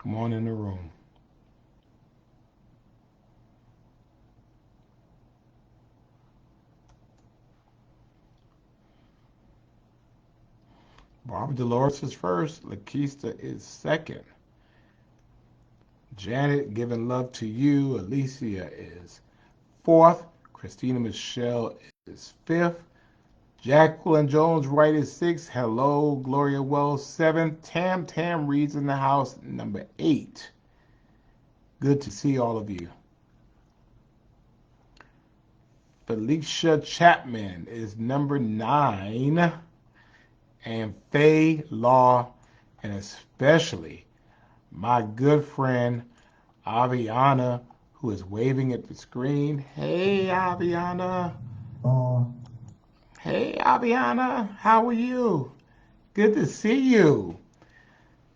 Come on in the room. Barbara Dolores is first. Lakeista is second. Janet, giving love to you. Alicia is fourth. Christina Michelle is fifth. Jacqueline Jones Wright is sixth. Hello, Gloria Wells seventh. Tam Reed's in the house, number 8. Good to see all of you. Felicia Chapman is number 9. And Faye Law, and especially my good friend Aviana, who is waving at the screen. Hey, Aviana. Hey, Aviana. How are you? Good to see you.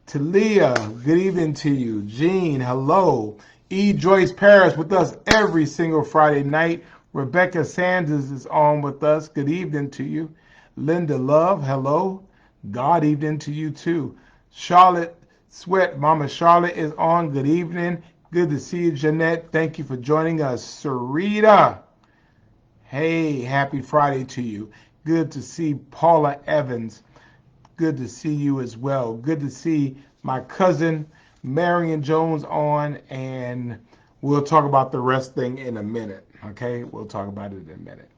Talia, good evening to you. Jean, hello. E. Joyce Paris with us every single Friday night. Rebecca Sanders is on with us. Good evening to you. Linda Love, hello. God evening to you too. Charlotte Sweat, Mama Charlotte is on. Good evening. Good to see you, Jeanette. Thank you for joining us. Sarita, hey, happy Friday to you. Good to see Paula Evans. Good to see you as well. Good to see my cousin Marion Jones on, and we'll talk about the rest thing in a minute. Okay, we'll talk about it in a minute.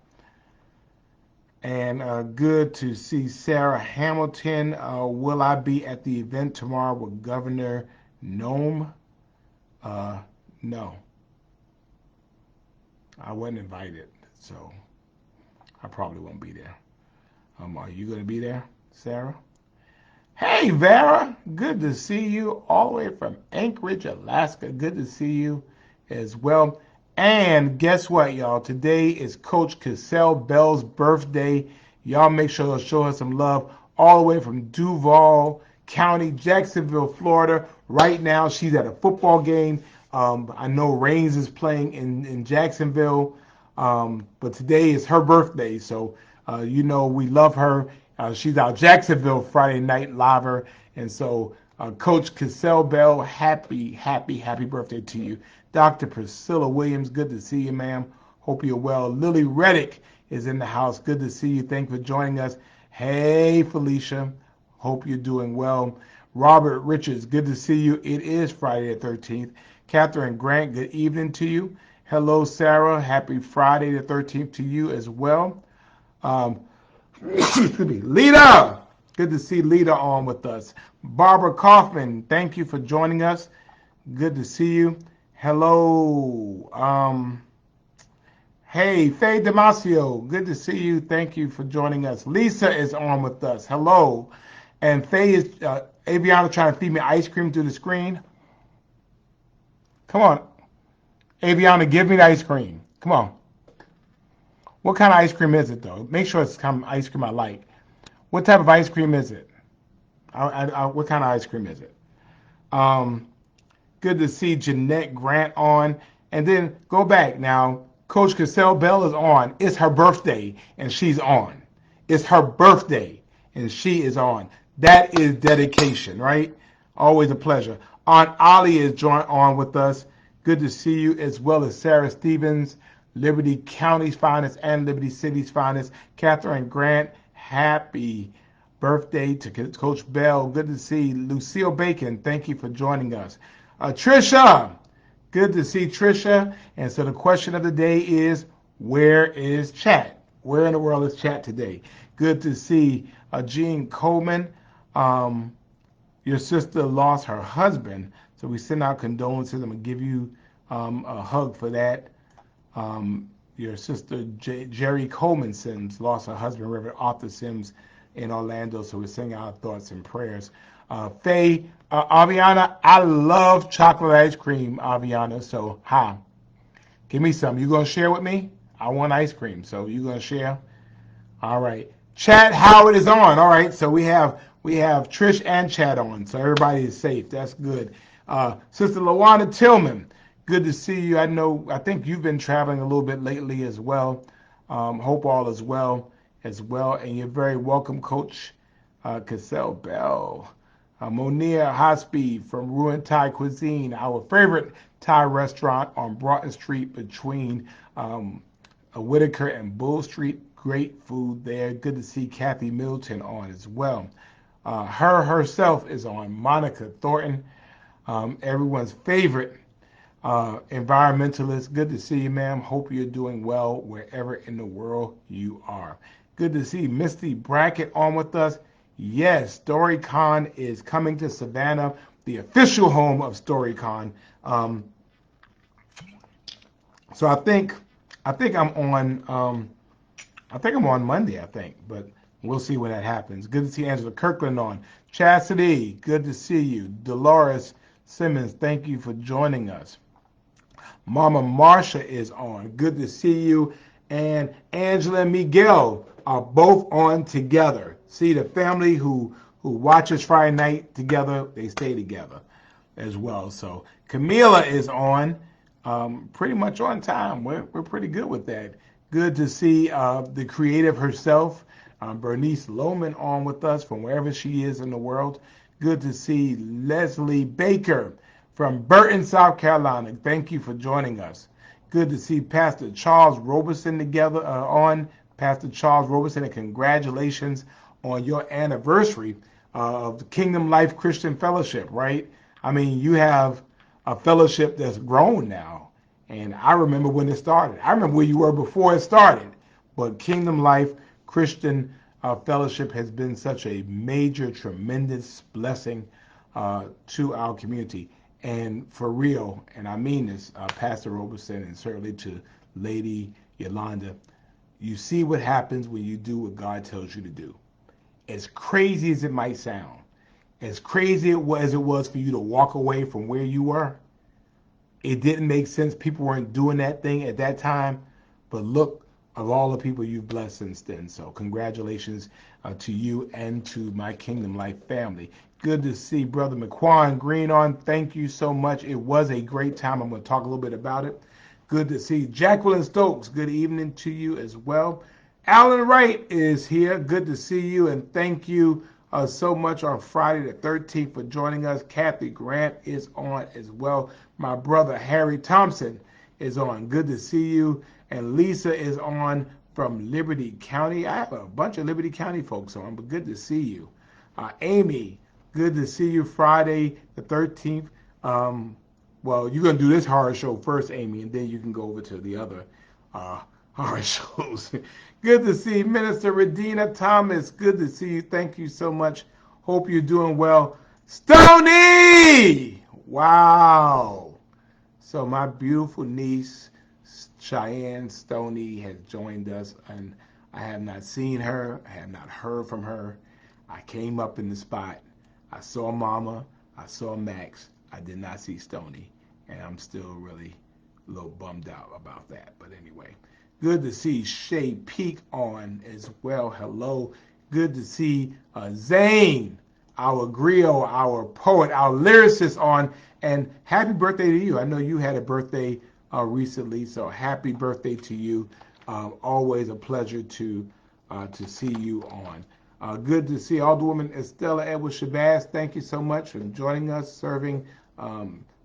And good to see Sarah Hamilton. Will I be at the event tomorrow with Governor Nome? No, I wasn't invited, so I probably won't be there. Are you going to be there, Sarah? Hey, Vera. Good to see you all the way from Anchorage, Alaska. Good to see you as well. And guess what, y'all? Today is Coach Cassell Bell's birthday. Y'all make sure to show her some love all the way from Duval County, Jacksonville, Florida. Right now, she's at a football game. I know Reigns is playing in Jacksonville, but today is her birthday, so we love her. She's our Jacksonville Friday Night Liver, and so Coach Cassell Bell, happy birthday to you. Dr. Priscilla Williams, good to see you, ma'am. Hope you're well. Lily Reddick is in the house. Good to see you. Thanks for joining us. Hey, Felicia. Hope you're doing well. Robert Richards, good to see you. It is Friday the 13th. Catherine Grant, good evening to you. Hello, Sarah. Happy Friday the 13th to you as well. Excuse me. Lita, good to see Lita on with us. Barbara Kaufman, thank you for joining us. Good to see you. Hello. Hey, Faye Damasio, good to see you. Thank you for joining us. Lisa is on with us. Hello. And Faye is, Aviana trying to feed me ice cream through the screen. Come on. Aviana, give me the ice cream. Come on. What kind of ice cream is it, though? Make sure it's kind of ice cream I like. What type of ice cream is it? What kind of ice cream is it? Um, Good to see Jeanette Grant on. And then go back now. Coach Cassell Bell is on. It's her birthday, and she's on. It's her birthday, and she is on. That is dedication, right? Always a pleasure. Aunt Ollie is joined on with us. Good to see you, as well as Sarah Stevens, Liberty County's finest and Liberty City's finest. Catherine Grant, happy birthday to Coach Bell. Good to see Lucille Bacon. Thank you for joining us. Trisha, good to see Trisha. And so the question of the day is, where is chat? Where in the world is chat today? Good to see Jean Coleman. Your sister lost her husband, so we send our condolences. I'm going to give you a hug for that. Your sister Jerry Coleman Sims lost her husband, Reverend Arthur Sims, in Orlando, so we're sending our thoughts and prayers. Faye, Aviana, I love chocolate ice cream, Aviana, so give me some. You gonna share with me? I want ice cream, so you gonna share? All right. Chad Howard is on. All right, so we have Trish and Chad on, so everybody is safe. That's good. Sister Lawana Tillman, good to see you. I think you've been traveling a little bit lately as well. Hope all is well as well, and you're very welcome, Coach Cassell Bell. Monia Hospi from Ruin Thai Cuisine, our favorite Thai restaurant on Broughton Street between Whitaker and Bull Street. Great food there. Good to see Kathy Middleton on as well. Her herself is on, Monica Thornton, everyone's favorite environmentalist. Good to see you, ma'am. Hope you're doing well wherever in the world you are. Good to see Misty Brackett on with us. Yes, StoryCon is coming to Savannah, the official home of StoryCon. So I think I'm on. I think I'm on Monday. I think, but we'll see when that happens. Good to see Angela Kirkland on. Chastity, good to see you. Dolores Simmons, thank you for joining us. Mama Marsha is on. Good to see you. And Angela and Miguel are both on together. See, the family who watches Friday night together, they stay together as well. So Camila is on, pretty much on time. We're pretty good with that. Good to see the creative herself, Bernice Lohman, on with us from wherever she is in the world. Good to see Leslie Baker from Burton, South Carolina. Thank you for joining us. Good to see Pastor Charles Roberson together on. Pastor Charles Roberson, and congratulations on your anniversary of the Kingdom Life Christian Fellowship, right? I mean, you have a fellowship that's grown now. And I remember when it started. I remember where you were before it started. But Kingdom Life Christian Fellowship has been such a major, tremendous blessing to our community. And for real, and I mean this, Pastor Roberson, and certainly to Lady Yolanda, you see what happens when you do what God tells you to do. As crazy as it might sound, as crazy as it was for you to walk away from where you were, it didn't make sense. People weren't doing that thing at that time. But look of all the people you've blessed since then. So congratulations to you and to my Kingdom Life family. Good to see Brother McQuan Green on. Thank you so much. It was a great time. I'm going to talk a little bit about it. Good to see Jacqueline Stokes. Good evening to you as well. Alan Wright is here. Good to see you, and thank you so much on Friday the 13th for joining us. Kathy Grant is on as well. My brother Harry Thompson is on. Good to see you. And Lisa is on from Liberty County. I have a bunch of Liberty County folks on, but good to see you. Amy, good to see you Friday the 13th. Well, you're going to do this horror show first, Amy, and then you can go over to the other horror shows. Good to see Minister Redina Thomas. Good to see you. Thank you so much. Hope you're doing well. Stony! Wow. So my beautiful niece, Cheyenne Stoney, has joined us, and I have not seen her. I have not heard from her. I came up in the spot. I saw Mama. I saw Max. I did not see Stony, and I'm still really a little bummed out about that. But anyway, good to see Shay Peak on as well. Hello. Good to see Zane, our griot, our poet, our lyricist on. And happy birthday to you. I know you had a birthday recently, so happy birthday to you. Always a pleasure to see you on. Good to see Alderwoman Estella Edwards Shabazz. Thank you so much for joining us, serving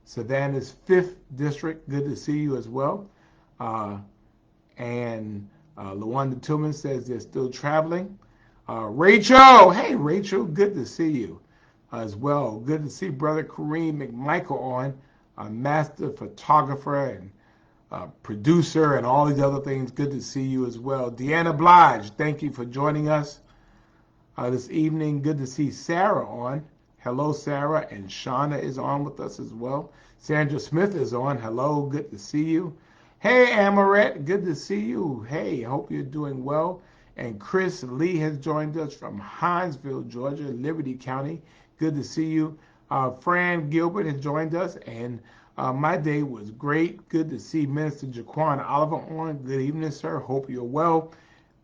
Savannah's 5th District. Good to see you as well. And LaWanda Tillman says they're still traveling. Rachel, hey Rachel, good to see you as well. Good to see Brother Kareem McMichael on, a master photographer and producer and all these other things. Good to see you as well. Deanna Blige, thank you for joining us this evening. Good to see Sarah on. Hello, Sarah. And Shauna is on with us as well. Sandra Smith is on. Hello, good to see you. Hey, Amaret, good to see you. Hey, hope you're doing well. And Chris Lee has joined us from Hinesville, Georgia, Liberty County. Good to see you. Fran Gilbert has joined us, and my day was great. Good to see Minister Jaquan Oliver on. Good evening, sir. Hope you're well.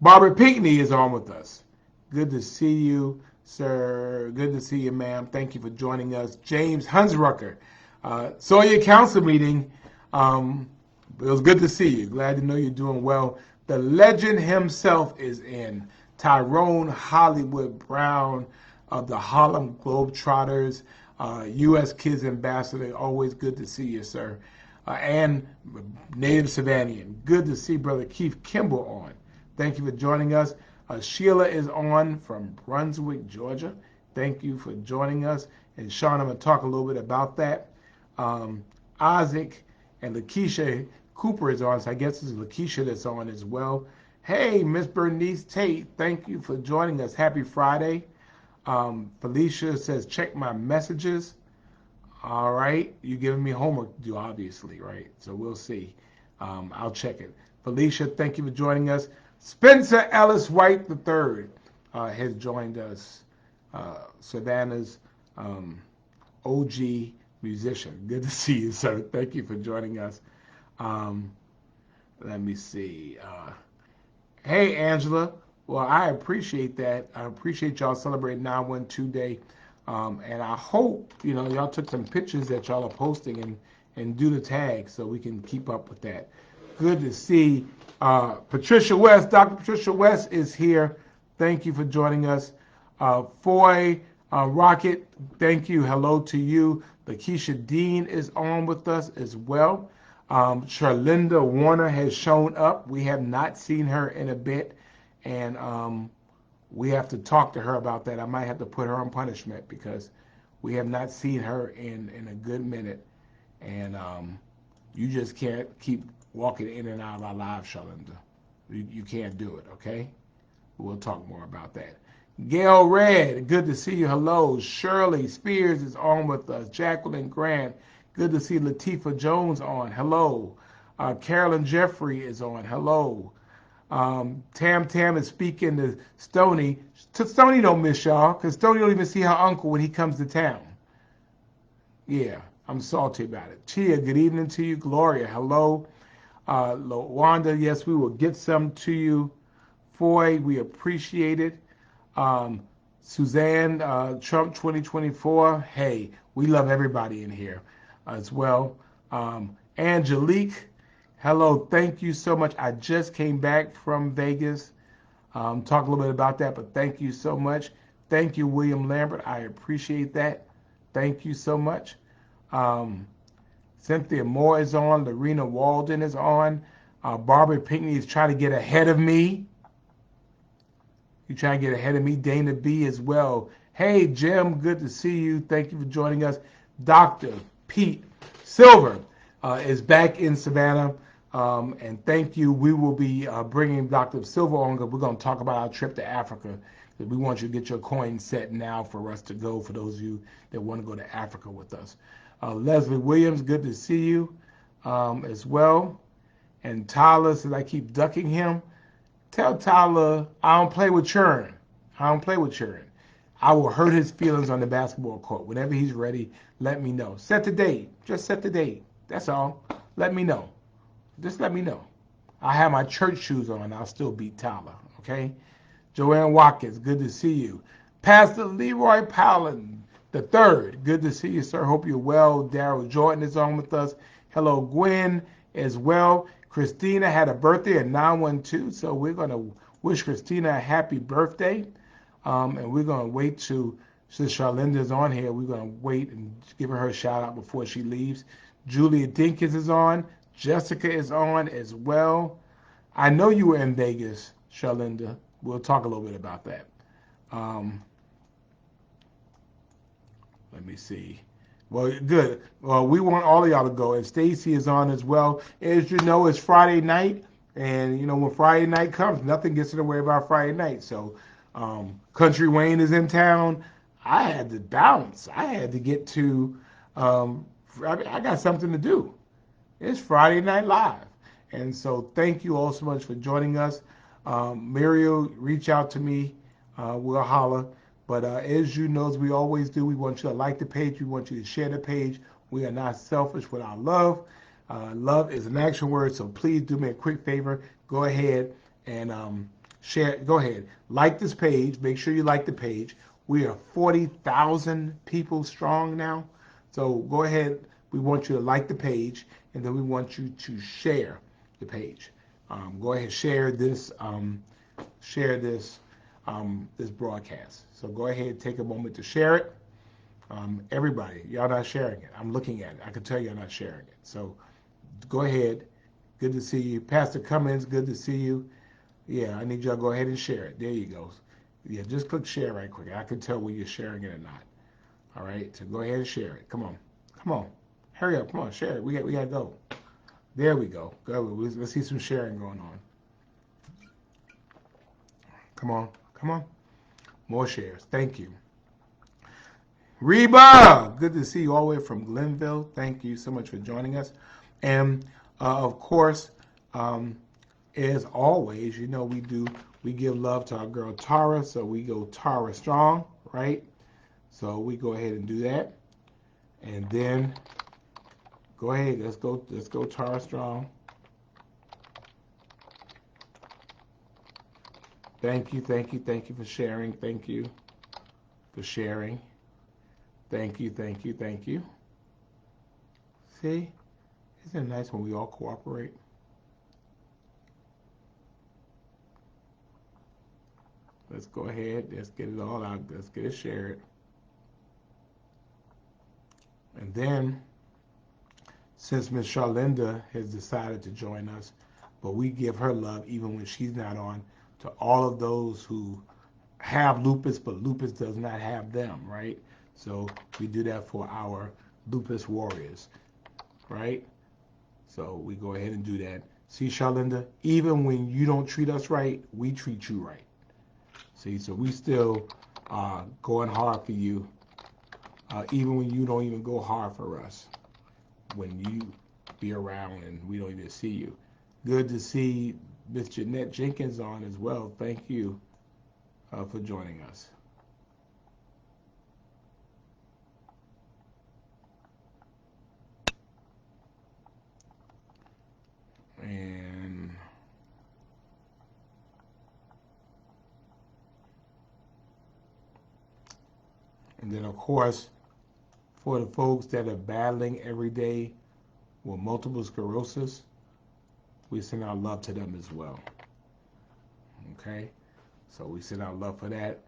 Barbara Pinckney is on with us. Good to see you, sir. Good to see you, ma'am. Thank you for joining us. James Hunsrucker. Saw your council meeting. It was good to see you. Glad to know you're doing well. The legend himself is in. Tyrone Hollywood Brown, of the Harlem Globetrotters, U.S. Kids Ambassador. Always good to see you, sir. And Native Savannah. Good to see Brother Keith Kimball on. Thank you for joining us. Sheila is on from Brunswick, Georgia. Thank you for joining us. And Sean, I'm going to talk a little bit about that. Isaac and Lakeisha Cooper is on, so I guess it's Lakeisha that's on as well. Hey, Miss Bernice Tate, thank you for joining us. Happy Friday. Felicia says, check my messages. All right, you're giving me homework to do, obviously, right? So we'll see. I'll check it. Felicia, thank you for joining us. Spencer Ellis White III has joined us. Savannah's OG musician. Good to see you, sir. Thank you for joining us. Let me see. Hey, Angela. Well, I appreciate that. I appreciate y'all celebrating 912 Day. And I hope, y'all took some pictures that y'all are posting and do the tag so we can keep up with that. Good to see Patricia West. Dr. Patricia West is here. Thank you for joining us. Foy Rocket, thank you. Hello to you. Lakeisha Dean is on with us as well. Charlinda Warner has shown up. We have not seen her in a bit, and we have to talk to her about that. I might have to put her on punishment because we have not seen her in a good minute, and you just can't keep walking in and out of our lives, Charlinda. You can't do it, okay? We'll talk more about that. Gail Red, good to see you. Hello. Shirley Spears is on with us. Jacqueline Grant, good to see Latifah Jones on. Hello. Carolyn Jeffrey is on. Hello. Tam is speaking to Stoney. Stoney don't miss y'all because Stoney don't even see her uncle when he comes to town. Yeah, I'm salty about it. Chia, good evening to you. Gloria, hello. Lawanda, yes, we will get some to you. Foy, we appreciate it. Suzanne, Trump 2024. Hey, we love everybody in here as well. Angelique, hello, thank you so much. I just came back from Vegas. Talk a little bit about that, but thank you so much. Thank you, William Lambert. I appreciate that. Thank you so much. Cynthia Moore is on. Lorena Walden is on. Barbara Pinckney is trying to get ahead of me. You're trying to get ahead of me. Dana B as well. Hey, Jim, good to see you. Thank you for joining us. Dr. Pete Silver is back in Savannah. And thank you. We will be bringing Dr. Silver on. We're going to talk about our trip to Africa. We want you to get your coin set now for us to go, for those of you that want to go to Africa with us. Leslie Williams, good to see you as well. And Tyler says I keep ducking him. Tell Tyler I don't play with churn. I don't play with churn. I will hurt his feelings on the basketball court. Whenever he's ready, let me know. Set the date. Just set the date. That's all. Let me know. Just let me know. I have my church shoes on. I'll still beat Tyler. Okay? Joanne Watkins, good to see you. Pastor Leroy Powlin III, good to see you, sir. Hope you're well. Daryl Jordan is on with us. Hello, Gwen, as well. Christina had a birthday at 912, so we're going to wish Christina a happy birthday. And we're going to wait since Charlinda's on here, we're going to wait and give her a shout out before she leaves. Julia Dinkins is on. Jessica is on as well. I know you were in Vegas, Charlinda. We'll talk a little bit about that. Let me see. Well, good. Well, we want all of y'all to go. And Stacy is on as well. As you know, it's Friday night. And, when Friday night comes, nothing gets in the way of our Friday night. So, Country Wayne is in town. I had to bounce. I had to get to, I got something to do. It's Friday Night Live. And so thank you all so much for joining us. Muriel, reach out to me. We'll holler. But as you know, as we always do, we want you to like the page. We want you to share the page. We are not selfish with our love. Love is an action word, so please do me a quick favor. Go ahead and share. Go ahead. Like this page. Make sure you like the page. We are 40,000 people strong now. So go ahead. We want you to like the page, and then we want you to share the page. Go ahead and share this. this broadcast. So go ahead and take a moment to share it. Everybody, y'all not sharing it. I'm looking at it. I can tell y'all not sharing it. So go ahead. Good to see you. Pastor Cummins, good to see you. Yeah, I need y'all to go ahead and share it. There you go. Yeah, just click share right quick. I can tell whether you're sharing it or not. All right, so go ahead and share it. Come on. Come on. Hurry up. Come on, share it. We got to go. There we go. Let's see some sharing going on. Come on. Come on. More shares. Thank you. Reba, good to see you all the way from Glenville. Thank you so much for joining us. And of course, as always, you know we give love to our girl Tara, so we go Tara strong, right? So we go ahead and do that, and then go ahead. Let's go Tara strong. Thank you for sharing. Thank you for sharing. Thank you. See, isn't it nice when we all cooperate? Let's go ahead. Let's get it all out. Let's get it shared. And then, since Miss Charlinda has decided to join us, but we give her love even when she's not on, to all of those who have lupus, but lupus does not have them, right? So we do that for our lupus warriors, right? So we go ahead and do that. See, Charlinda, even when you don't treat us right, we treat you right. See, so we still going hard for you, even when you don't even go hard for us, when you be around and we don't even see you. Good to see Miss Jeanette Jenkins on as well. Thank you for joining us. And then, of course, for the folks that are battling every day with multiple sclerosis, we send our love to them as well. Okay? So we send our love for that.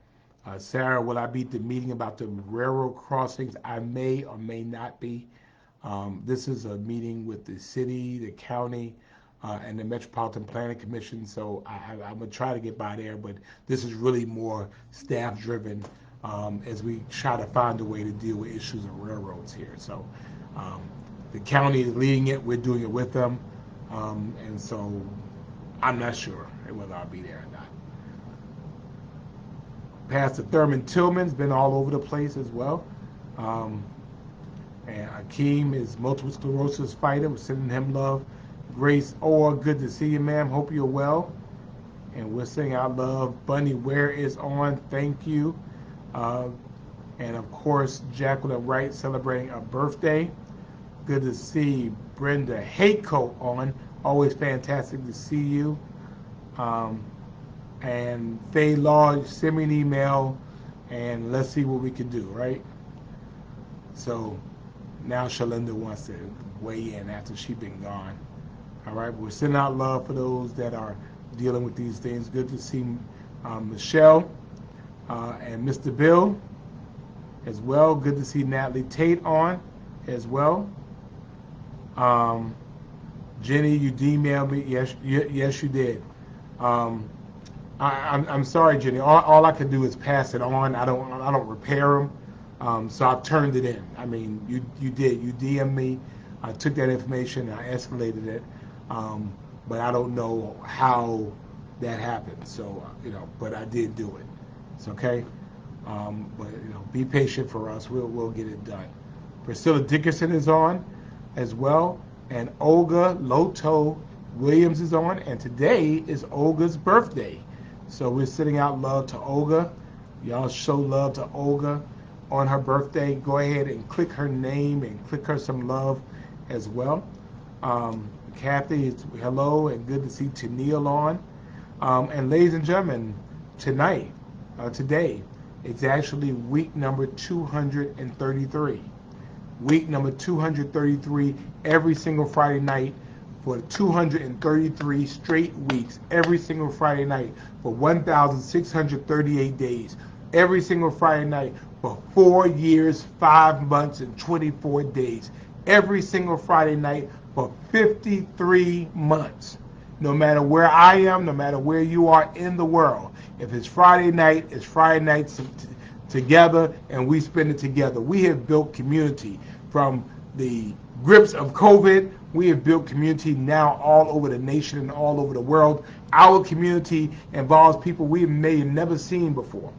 Sarah, will I be at the meeting about the railroad crossings? I may or may not be. This is a meeting with the city, the county, and the Metropolitan Planning Commission, so I'm going to try to get by there, but this is really more staff-driven as we try to find a way to deal with issues of railroads here. So the county is leading it. We're doing it with them. And so I'm not sure whether I'll be there or not. Pastor Thurman Tillman's been all over the place as well. And Akeem is multiple sclerosis fighter. We're sending him love. Grace Orr, good to see you, ma'am. Hope you're well. And we're sending our love. Bunny Ware is on. Thank you. And of course, Jacqueline Wright celebrating a birthday. Good to see Brenda Haycoat on. Always fantastic to see you. And Faye Law, send me an email and let's see what we can do, right? So now Shalinda wants to weigh in after she's been gone. All right, we're sending out love for those that are dealing with these things. Good to see Michelle and Mr. Bill as well. Good to see Natalie Tate on as well. Jenny, you emailed me. Yes, you did. I'm sorry, Jenny. All I can do is pass it on. I don't repair them. So I've turned it in. I mean, you did. You DM'd me. I took that information and I escalated it. But I don't know how that happened. So but I did do it. It's okay. But be patient for us. We'll get it done. Priscilla Dickerson is on as well, and Olga Loto Williams is on, and today is Olga's birthday. So we're sending out love to Olga. Y'all show love to Olga on her birthday. Go ahead and click her name and click her some love as well. Kathy, hello, and good to see Tennille on. And ladies and gentlemen, today, it's actually week number 233. Week number 233, every single Friday night for 233 straight weeks, every single Friday night for 1,638 days, every single Friday night for 4 years, 5 months, and 24 days, every single Friday night for 53 months. No matter where I am, no matter where you are in the world, if it's Friday night, it's Friday night together, and we spend it together. We have built community from the grips of COVID. We have built community now all over the nation and all over the world. Our community involves people we may have never seen before.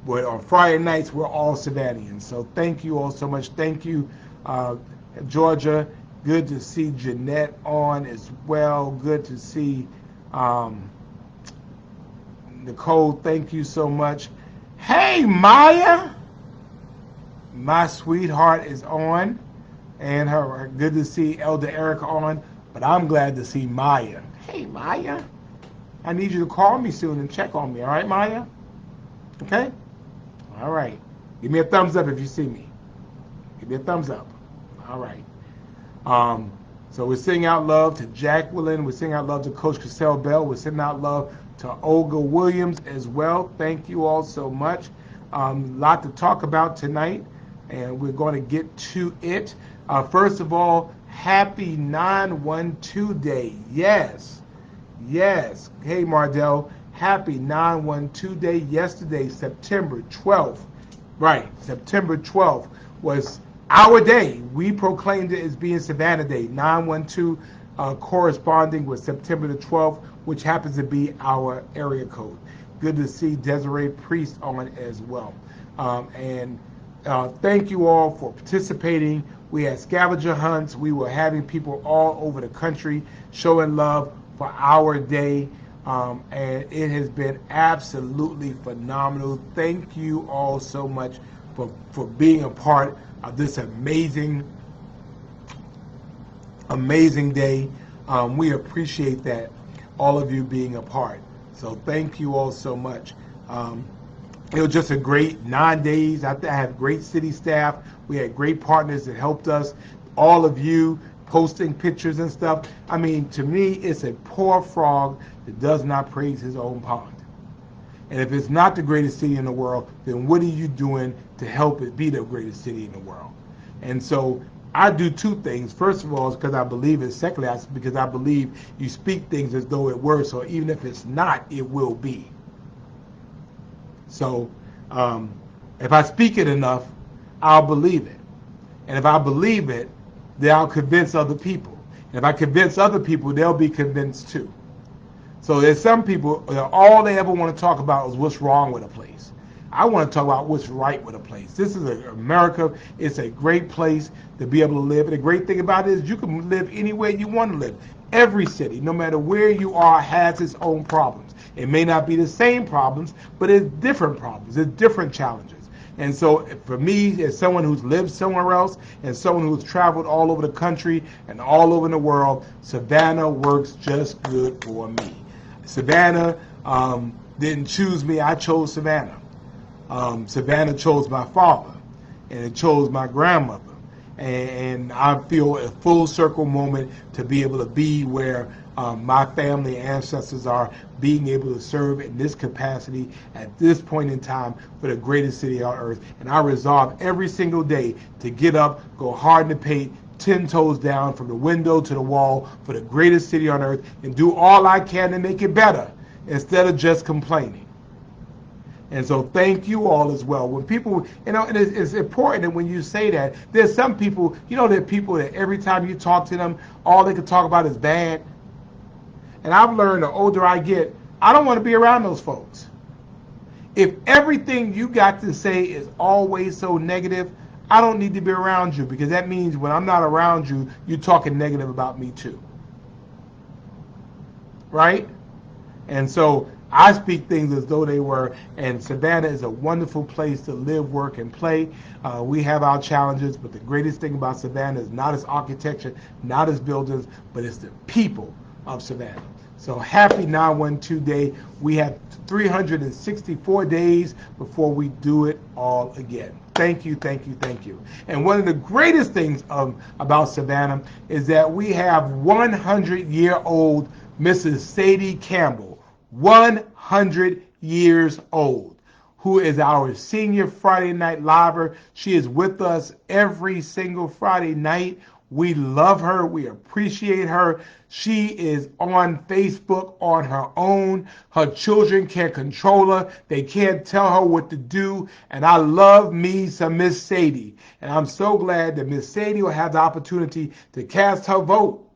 But on Friday nights, we're all Savannahans. So thank you all so much. Thank you, Georgia. Good to see Jeanette on as well. Good to see Nicole. Thank you so much. Hey, Maya. My sweetheart is on. And her good to see Elder Erica on. But I'm glad to see Maya. Hey, Maya. I need you to call me soon and check on me. All right, Maya? Okay? All right. Give me a thumbs up if you see me. Give me a thumbs up. All right. So we're sending out love to Jacqueline. We're sending out love to Coach Cassell Bell. We're sending out love to Olga Williams as well. Thank you all so much. A lot to talk about tonight, and we're going to get to it. First of all, happy 9/12 Day. Yes. Yes. Hey, Mardell. Happy 9/12 Day. Yesterday, September 12th. Right. September 12th was our day. We proclaimed it as being Savannah Day. 9/12 corresponding with September the 12th, which happens to be our area code. Good to see Desiree Priest on as well. And thank you all for participating. We had scavenger hunts. We were having people all over the country showing love for our day. And it has been absolutely phenomenal. Thank you all so much for being a part of this amazing day. We appreciate that, all of you being a part. So thank you all so much. It was just a great 9 days. I have great city staff. We had great partners that helped us. All of you posting pictures and stuff. I mean, to me, it's a poor frog that does not praise his own pond. And if it's not the greatest city in the world, then what are you doing to help it be the greatest city in the world? And so I do two things. First of all, it's because I believe it. Secondly, because I believe you speak things as though it were, so even if it's not, it will be. So if I speak it enough, I'll believe it. And if I believe it, then I'll convince other people. And if I convince other people, they'll be convinced too. So there's some people, all they ever want to talk about is what's wrong with a place. I want to talk about what's right with a place. This is America. It's a great place to be able to live. And the great thing about it is you can live anywhere you want to live. Every city, no matter where you are, has its own problems. It may not be the same problems, but it's different problems. It's different challenges. And so for me, as someone who's lived somewhere else and someone who's traveled all over the country and all over the world, Savannah works just good for me. Savannah didn't choose me. I chose Savannah. Savannah chose my father, and it chose my grandmother. And I feel a full circle moment to be able to be where my family ancestors are, being able to serve in this capacity at this point in time for the greatest city on earth. And I resolve every single day to get up, go hard in the paint, 10 toes down from the window to the wall for the greatest city on earth, and do all I can to make it better instead of just complaining. And so thank you all as well. When people, and it's important that when you say that, there's some people, there are people that every time you talk to them, all they can talk about is bad. And I've learned the older I get, I don't want to be around those folks. If everything you got to say is always so negative, I don't need to be around you, because that means when I'm not around you, you're talking negative about me too. Right? And so I speak things as though they were, and Savannah is a wonderful place to live, work, and play. We have our challenges, but the greatest thing about Savannah is not its architecture, not its buildings, but it's the people of Savannah. So happy 912 day. We have 364 days before we do it all again. Thank you, thank you, thank you. And one of the greatest things about Savannah is that we have 100-year-old Mrs. Sadie Campbell, 100 years old, who is our senior Friday night liver. She is with us every single Friday night. We love her. We appreciate her. She is on Facebook on her own. Her children can't control her. They can't tell her what to do. And I love me some Miss Sadie. And I'm so glad that Miss Sadie will have the opportunity to cast her vote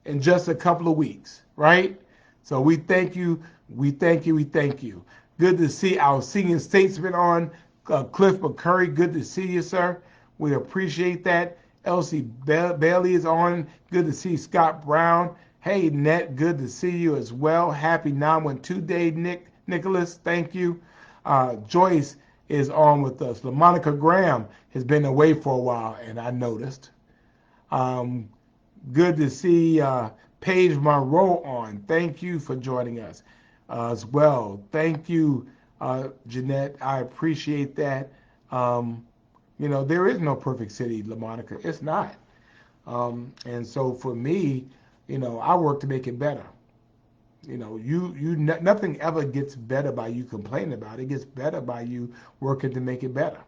in just a couple of weeks, right? So we thank you. We thank you. We thank you. Good to see our senior statesman on, Cliff McCurry. Good to see you, sir. We appreciate that. Elsie Bailey is on. Good to see Scott Brown. Hey, Net, good to see you as well. Happy 912 day, Nicholas. Thank you. Joyce is on with us. LaMonica Graham has been away for a while, and I noticed. Good to see Paige Monroe on. Thank you for joining us as well. Thank you, Jeanette. I appreciate that. There is no perfect city, LaMonica. It's not. And so for me, I work to make it better. Nothing ever gets better by you complaining about it. It gets better by you working to make it better.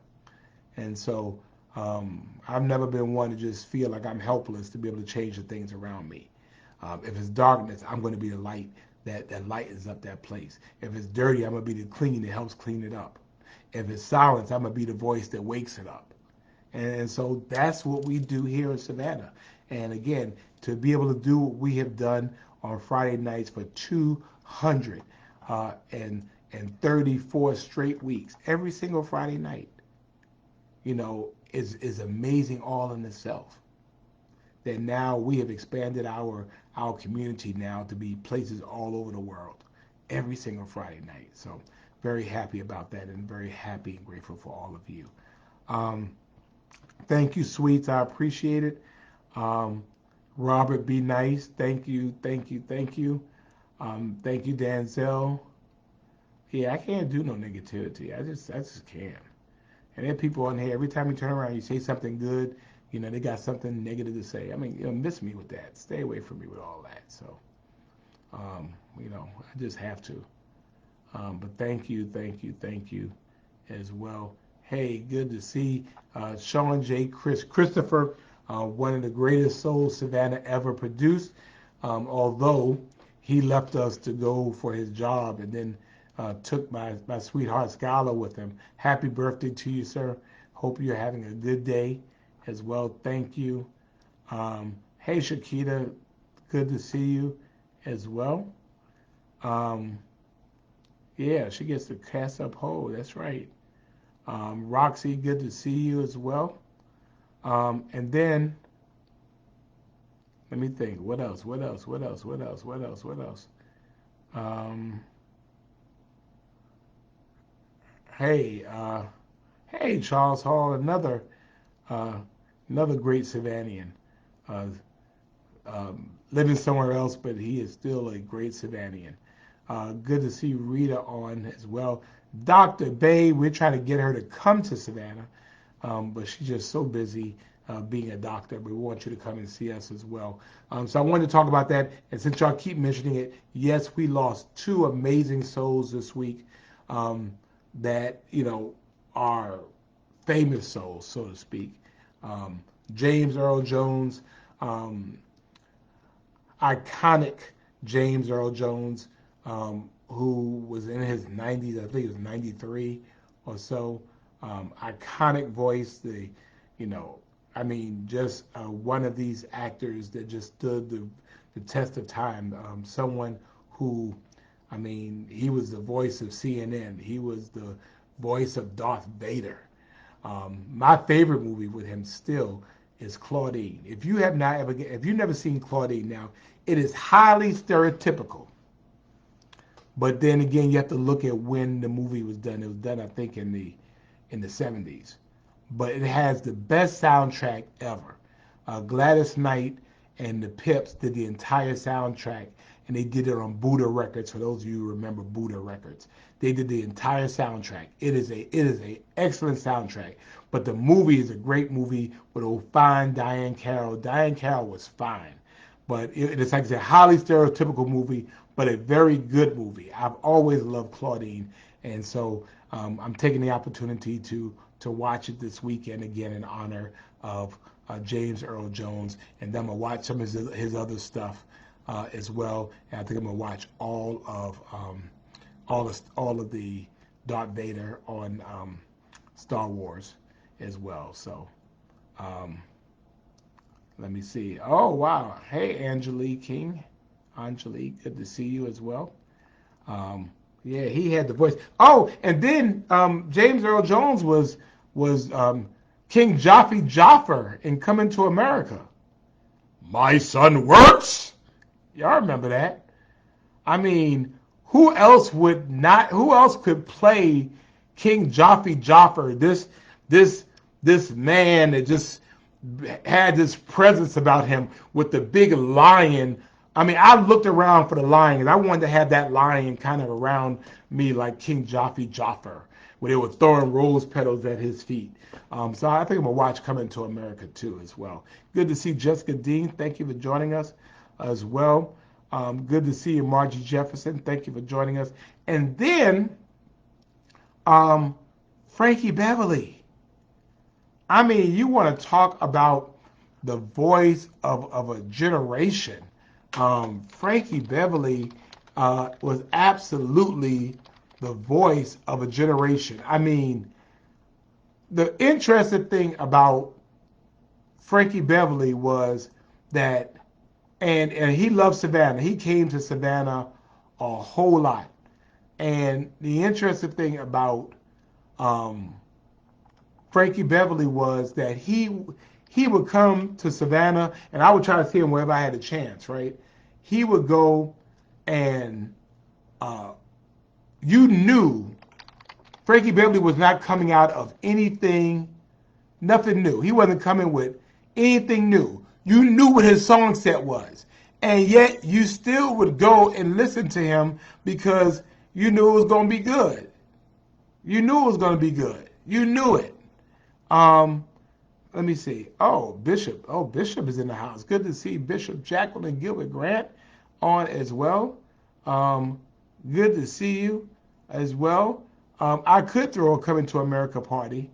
And so I've never been one to just feel like I'm helpless to be able to change the things around me. If it's darkness, I'm going to be the light that lightens up that place. If it's dirty, I'm going to be the clean that helps clean it up. If it's silence, I'm going to be the voice that wakes it up. And so that's what we do here in Savannah. And again, to be able to do what we have done on Friday nights for 234 straight weeks, every single Friday night, is amazing all in itself. That now we have expanded our community now to be places all over the world, every single Friday night. So very happy about that, and very happy and grateful for all of you. Thank you, sweets. I appreciate it. Robert, be nice. Thank you, thank you, thank you. Thank you, Danzel. Yeah, I can't do no negativity. I just can't. And there are people on here, every time you turn around, you say something good, they got something negative to say. I mean, miss me with that. Stay away from me with all that. So, I just have to. But thank you, thank you, thank you as well. Hey, good to see Sean J. Christopher, one of the greatest souls Savannah ever produced. Although he left us to go for his job and then took my sweetheart Skylar with him. Happy birthday to you, sir. Hope you're having a good day as well. Thank you. Hey, Shakita, good to see you as well. Yeah, she gets to cast up whole. That's right. Roxy, good to see you as well. And then, let me think. What else? Hey, Charles Hall, another great Savannian. Living somewhere else, but he is still a great Savannian. Good to see Rita on as well. Dr. Bay, we're trying to get her to come to Savannah, but she's just so busy being a doctor. But we want you to come and see us as well. So I wanted to talk about that. And since y'all keep mentioning it, yes, we lost two amazing souls this week that, are famous souls, so to speak. James Earl Jones, iconic James Earl Jones, who was in his 90s, I think it was 93 or so. Iconic voice, just one of these actors that just stood the test of time. Someone who, he was the voice of CNN. He was the voice of Darth Vader. My favorite movie with him still is Claudine. If you've never seen Claudine now, it is highly stereotypical. But then again, you have to look at when the movie was done. It was done, I think, in the 70s. But it has the best soundtrack ever. Gladys Knight and the Pips did the entire soundtrack, and they did it on Buddha Records. For those of you who remember Buddha Records, they did the entire soundtrack. It is a excellent soundtrack. But the movie is a great movie with old fine Diane Carroll. Diane Carroll was fine, but it's like a highly stereotypical movie, but a very good movie. I've always loved Claudine, and so I'm taking the opportunity to watch it this weekend again in honor of James Earl Jones, and then I'm gonna watch some of his other stuff as well. And I think I'm gonna watch all of the Darth Vader on Star Wars as well. So let me see. Oh wow! Hey Angelique King, Angelique, good to see you as well. Yeah, he had the voice. Oh, and then James Earl Jones was King Jaffe Joffer in Coming to America. My son works. Y'all remember that? I mean, who else would not? Who else could play King Jaffe Joffer? This man that just had this presence about him with the big lion. I mean, I looked around for the lion, and I wanted to have that lion kind of around me like King Jaffe Joffer, where they were throwing rose petals at his feet. So I think I'm gonna watch Coming to America too as well. Good to see Jessica Dean. Thank you for joining us as well. Good to see you, Margie Jefferson. Thank you for joining us. And then Frankie Beverly. I mean, you want to talk about the voice of a generation. Frankie Beverly was absolutely the voice of a generation. I mean, the interesting thing about Frankie Beverly was that, and he loved Savannah. He came to Savannah a whole lot. And the interesting thing about Frankie Beverly was that he would come to Savannah, and I would try to see him wherever I had a chance, right? He would go, and you knew Frankie Beverly was not coming out of nothing new. He wasn't coming with anything new. You knew what his song set was, and yet you still would go and listen to him because you knew it was going to be good. You knew it was going to be good. You knew it. Let me see. Oh, Bishop. Oh, Bishop is in the house. Good to see Bishop Jacqueline Gilbert Grant on as well. Good to see you as well. I could throw a Coming to America party.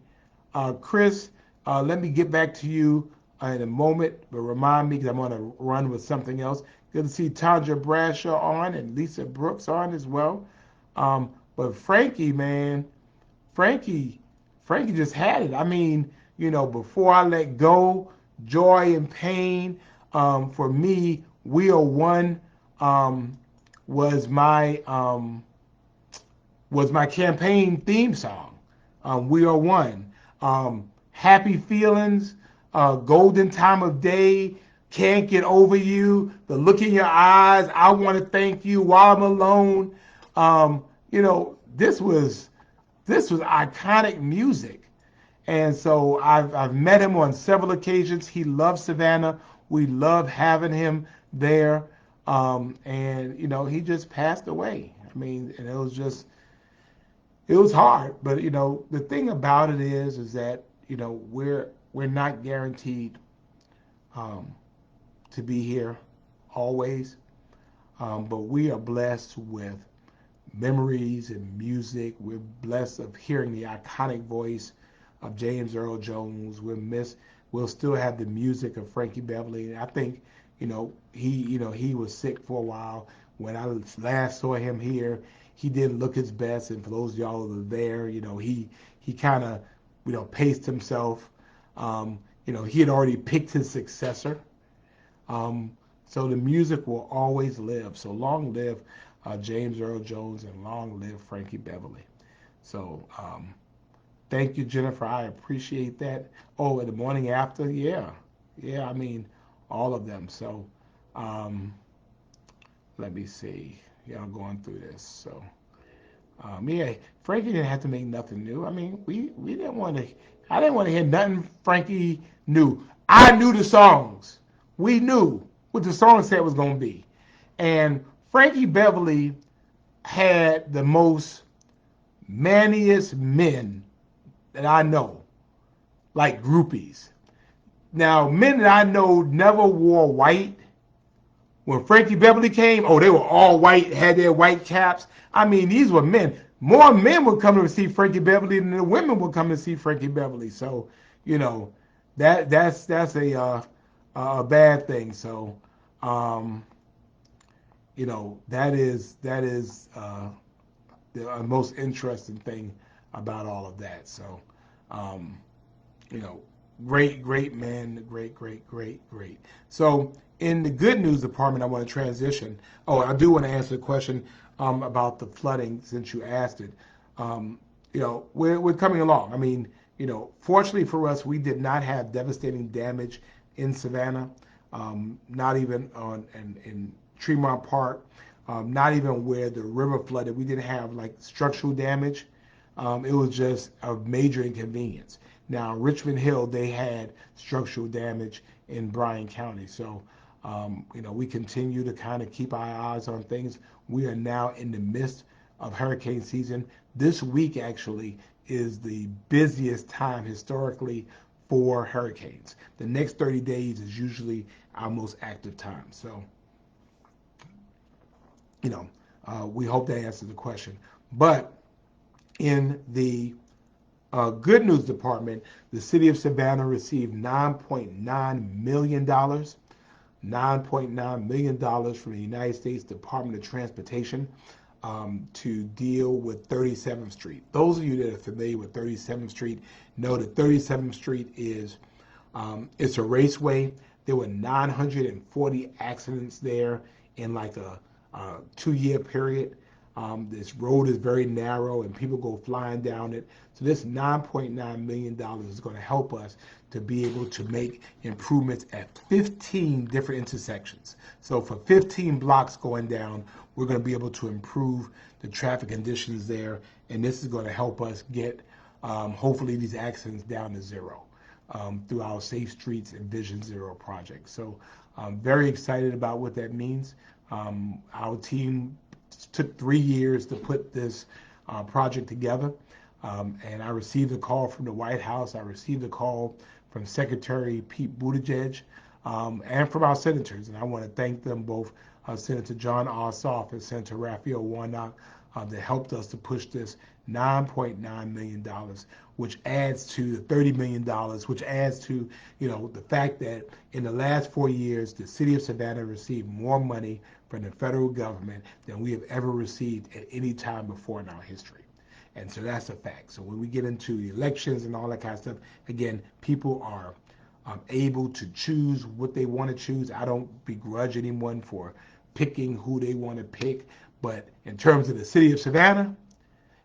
Chris, let me get back to you in a moment, but remind me because I'm going to run with something else. Good to see Tandra Bradshaw on and Lisa Brooks on as well. But Frankie, man, Frankie just had it. I mean, Before I Let Go, Joy and Pain. For me, We Are One was my campaign theme song. We Are One. Happy Feelings, Golden Time of Day, Can't Get Over You, The Look in Your Eyes, I Want to Thank You, While I'm Alone. This was iconic music. And so I've met him on several occasions. He loves Savannah. We love having him there. And he just passed away. I mean, and it was hard. But the thing about it is that we're not guaranteed to be here always. But we are blessed with memories and music. We're blessed of hearing the iconic voice of James Earl Jones. We'll still have the music of Frankie Beverly. I think, he was sick for a while. When I last saw him here, he didn't look his best. And for those of y'all that are there, he kind of, paced himself. He had already picked his successor. So the music will always live. So long live James Earl Jones and long live Frankie Beverly. So thank you, Jennifer. I appreciate that. Oh, in the morning after, yeah. I mean, all of them. So let me see. I'm going through this. So Frankie didn't have to make nothing new. I mean, we didn't want to. I didn't want to hear nothing Frankie knew. I knew the songs. We knew what the song set was going to be. And Frankie Beverly had the most manliest men that I know, like groupies. Now, men that I know never wore white. When Frankie Beverly came, oh, they were all white, had their white caps. I mean, these were men. More men would come to see Frankie Beverly than the women would come to see Frankie Beverly. So, you know, that's a bad thing. So, um, you know, that is the most interesting thing about all of that. So, um, you know, great man, great. So in the good news department, I want to transition. Oh, I do want to answer the question about the flooding since you asked it. Um, you know, we're coming along. I mean, you know, fortunately for us, we did not have devastating damage in Savannah, not even in Tremont Park, not even where the river flooded. We didn't have like structural damage. It was just a major inconvenience. Now, Richmond Hill, they had structural damage in Bryan County. So, you know, we continue to kind of keep our eyes on things. We are now in the midst of hurricane season. This week, actually, is the busiest time historically for hurricanes. The next 30 days is usually our most active time. So, you know, we hope that answers the question. But in the good news department, the city of Savannah received $9.9 million, $9.9 million from the United States Department of Transportation to deal with 37th Street. Those of you that are familiar with 37th Street know that 37th Street is it's a raceway. There were 940 accidents there in like a 2-year period. This road is very narrow and people go flying down it. So this $9.9 million is going to help us to be able to make improvements at 15 different intersections. So for 15 blocks going down, we're going to be able to improve the traffic conditions there. And this is going to help us get, hopefully, these accidents down to zero through our Safe Streets and Vision Zero project. So I'm very excited about what that means. Our team took 3 years to put this project together. And I received a call from the White House. I received a call from Secretary Pete Buttigieg and from our senators. And I want to thank them both, Senator John Ossoff and Senator Raphael Warnock, that helped us to push this $9.9 million, which adds to the $30 million, which adds to, you know, the fact that in the last 4 years, the city of Savannah received more money from the federal government than we have ever received at any time before in our history. And so that's a fact. So when we get into the elections and all that kind of stuff, again, people are able to choose what they want to choose. I don't begrudge anyone for picking who they want to pick. But in terms of the city of Savannah,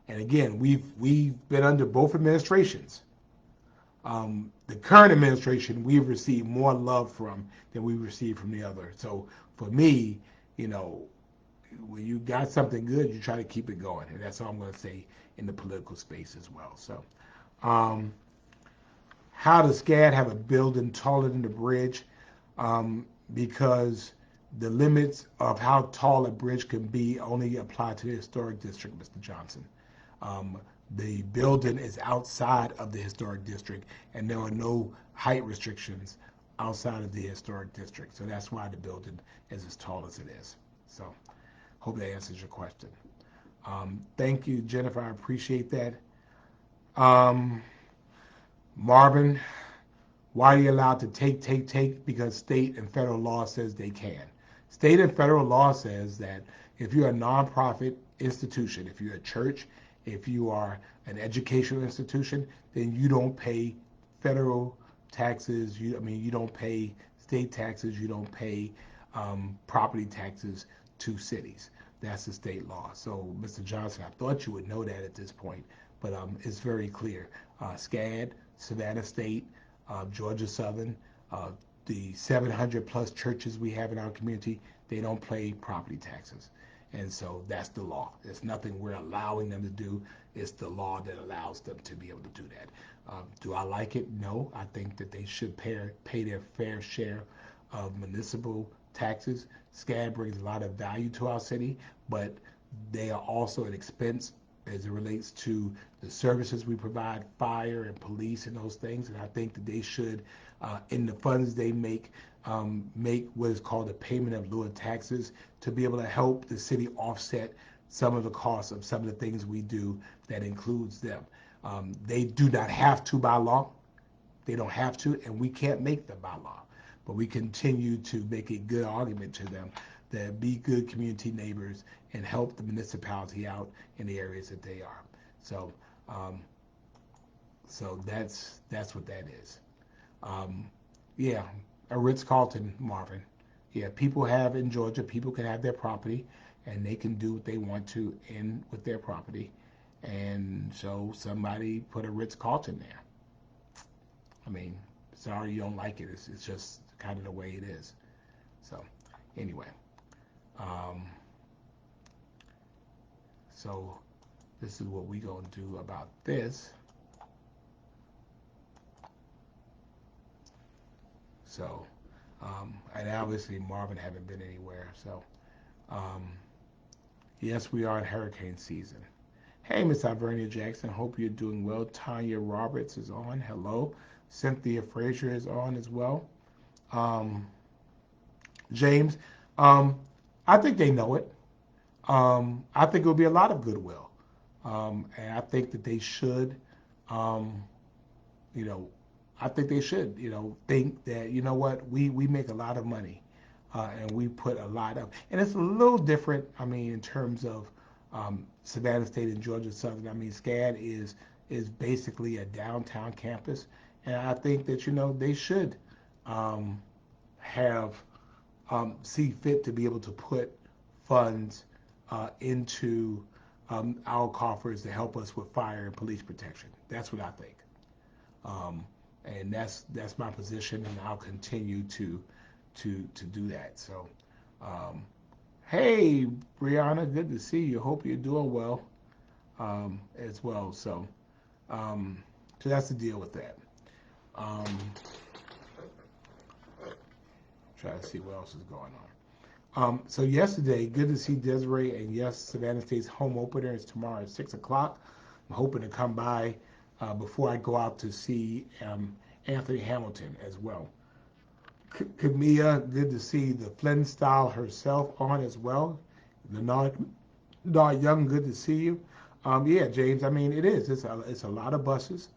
and again, we've been under both administrations. The current administration, we've received more love from than we received from the other. So for me, you know, when you got something good, you try to keep it going. And that's all I'm going to say in the political space as well. So, how does SCAD have a building taller than the bridge? Because the limits of how tall a bridge can be only apply to the historic district, Mr. Johnson. The building is outside of the historic district, and there are no height restrictions outside of the historic district. So that's why the building is as tall as it is. So hope that answers your question. Thank you, Jennifer. I appreciate that. Marvin, why are you allowed to take? Because state and federal law says they can. State and federal law says that if you're a nonprofit institution, if you're a church, if you are an educational institution, then you don't pay federal taxes. You don't pay state taxes. You don't pay property taxes to cities. That's the state law. So, Mr. Johnson, I thought you would know that at this point, but it's very clear. SCAD, Savannah State, Georgia Southern, the 700 plus churches we have in our community, they don't pay property taxes. And so that's the law. There's nothing we're allowing them to do. It's the law that allows them to be able to do that. Do I like it? No. I think that they should pay their fair share of municipal taxes. SCAD brings a lot of value to our city, but they are also an expense as it relates to the services we provide, fire and police and those things. And I think that they should, in the funds they make what is called a payment of lieu of taxes to be able to help the city offset some of the costs of some of the things we do that includes them. They do not have to by law. They don't have to, and we can't make them by law. But we continue to make a good argument to them that be good community neighbors and help the municipality out in the areas that they are. So, so that's what that is. Yeah, a Ritz-Carlton, Marvin. Yeah, people have in Georgia, people can have their property and they can do what they want to in with their property. And so somebody put a Ritz-Carlton there. I mean, sorry you don't like it. It's just kind of the way it is. So anyway, so this is what we gonna do about this. So, and obviously Marvin haven't been anywhere. So, yes, we are in hurricane season. Hey, Miss Ivernia Jackson, hope you're doing well. Tanya Roberts is on. Hello. Cynthia Frazier is on as well. James, I think they know it. I think it will be a lot of goodwill. And I think that they should, you know, I think they should, think that, you know what, we make a lot of money and we put a lot of, and it's a little different, I mean, in terms of Savannah State and Georgia Southern. I mean, SCAD is basically a downtown campus. And I think that, they should have, see fit to be able to put funds into our coffers to help us with fire and police protection. That's what I think. And that's my position, and I'll continue to do that. So, hey, Brianna, good to see you. Hope you're doing well as well. So, so that's the deal with that. Try to see what else is going on. So yesterday, good to see Desiree, and yes, Savannah State's home opener is tomorrow at 6 o'clock. I'm hoping to come by before I go out to see Anthony Hamilton as well. Camilla, good to see the Flynn Style herself on as well. Denard Young, good to see you. Yeah, James, I mean, it is. It's a lot of buses.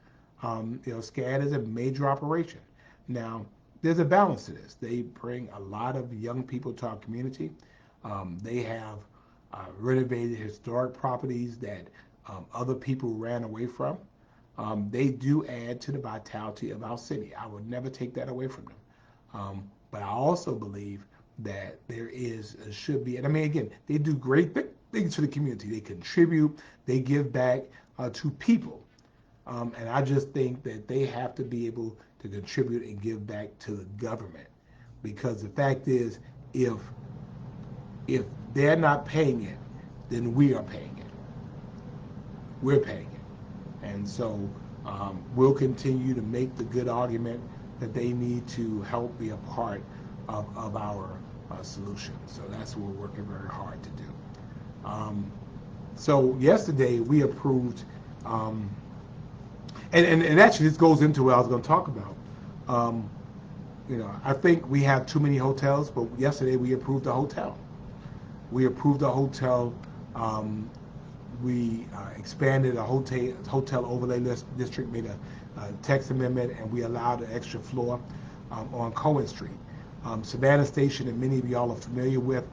SCAD is a major operation. Now, there's a balance to this. They bring a lot of young people to our community. They have renovated historic properties that other people ran away from. They do add to the vitality of our city. I would never take that away from them. But I also believe that there should be, and I mean, again, they do great things for the community. They contribute, they give back to people. And I just think that they have to be able to contribute and give back to the government. Because the fact is, if they're not paying it, then we are paying it. We're paying it. And so we'll continue to make the good argument that they need to help be a part of our solution. So that's what we're working very hard to do. So yesterday we approved, and actually this goes into what I was going to talk about. I think we have too many hotels, but yesterday we approved a hotel. We approved a hotel. We expanded a hotel overlay district, made a text amendment, and we allowed an extra floor on Cohen Street. Savannah Station, and many of y'all are familiar with,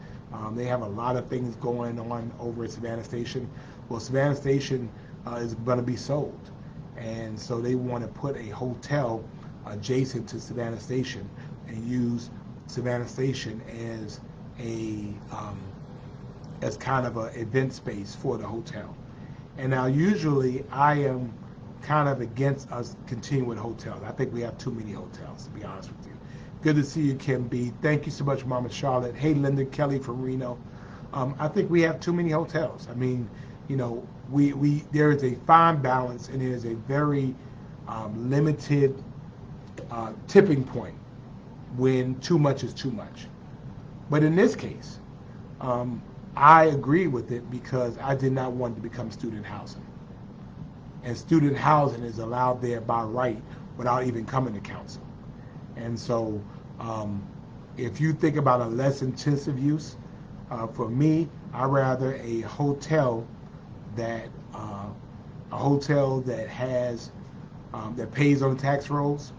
they have a lot of things going on over at Savannah Station. Well, Savannah Station is going to be sold, and so they want to put a hotel adjacent to Savannah Station and use Savannah Station as kind of an event space for the hotel. And now usually I am kind of against us continuing with hotels. I think we have too many hotels, to be honest with you. Good to see you, Kim B. Thank you so much, Mama Charlotte. Hey, Linda Kelly from Reno. I think we have too many hotels. I mean, there is a fine balance, and there is a very limited tipping point when too much is too much. But in this case, I agree with it because I did not want to become student housing. And student housing is allowed there by right without even coming to council. And so if you think about a less intensive use, for me, I'd rather a hotel that has that pays on the tax rolls,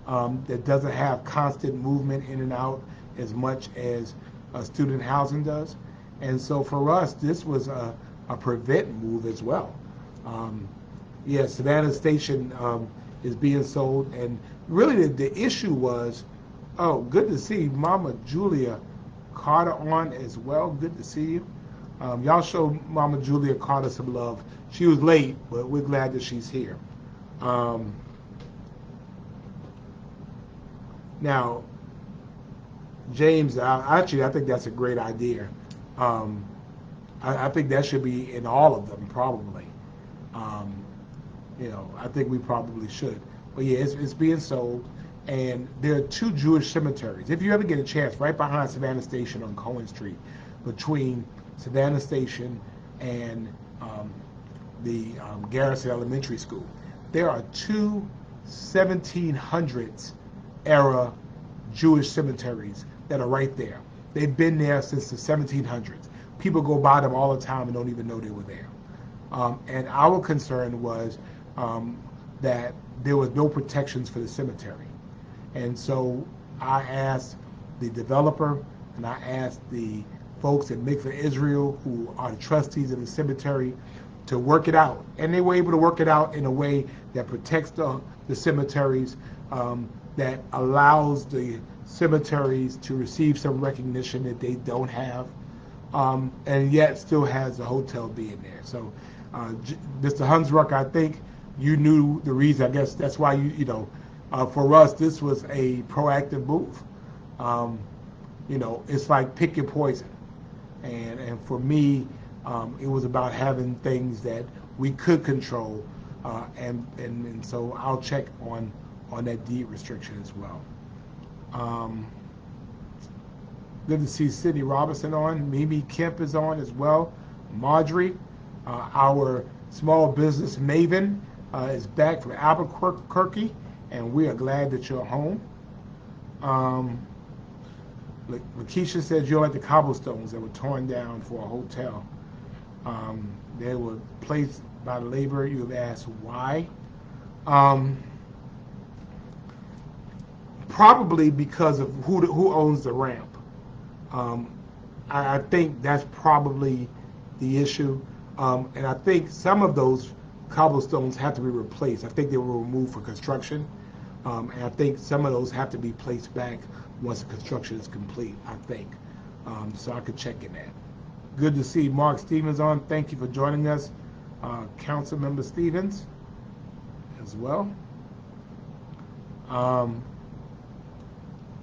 that doesn't have constant movement in and out as much as student housing does. And so for us, this was a prevent move as well. Yeah, Savannah Station is being sold, and really the issue was, oh, good to see Mama Julia Carter on as well. Good to see you. Y'all show Mama Julia Carter some love. She was late, but we're glad that she's here. Now, James, I think that's a great idea. I think that should be in all of them, probably. I think we probably should. But yeah, it's being sold, and there are 2 Jewish cemeteries. If you ever get a chance, right behind Savannah Station on Cohen Street, between Savannah Station and the Garrison Elementary School, there are 2 1700s era Jewish cemeteries that are right there. They've been there since the 1700s. People go by them all the time and don't even know they were there. And our concern was that there was no protections for the cemetery. And so I asked the developer and I asked the folks at Mikveh Israel, who are the trustees of the cemetery, to work it out. And they were able to work it out in a way that protects the cemeteries, that allows the cemeteries to receive some recognition that they don't have, and yet still has the hotel being there. So, Mr. Hunsruck, I think you knew the reason. I guess that's why for us, this was a proactive move. It's like pick your poison. And for me, it was about having things that we could control, and so I'll check on that deed restriction as well. Good to see Sydney Robinson on. Mimi Kemp is on as well. Marjorie, our small business maven, is back from Albuquerque, and we are glad that you're home. Lakeisha said you like the cobblestones that were torn down for a hotel. They were placed by the labor. You have asked why. Probably because of who owns the ramp. I think that's probably the issue. And I think some of those cobblestones have to be replaced. I think they were removed for construction. And I think some of those have to be placed back once the construction is complete, I think. So I could check in that. Good to see Mark Stevens on. Thank you for joining us. Council Member Stevens as well.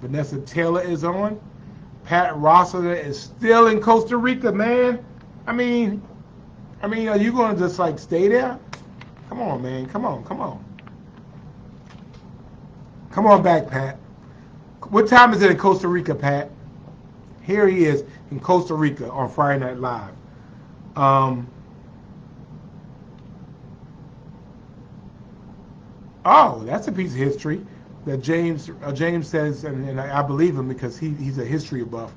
Vanessa Taylor is on. Pat Rossler is still in Costa Rica, man. I mean, are you going to just like stay there? Come on, man. Come on. Come on back, Pat. What time is it in Costa Rica, Pat? Here he is in Costa Rica on Friday Night Live. Oh, that's a piece of history that James says, and I believe him because he's a history buff,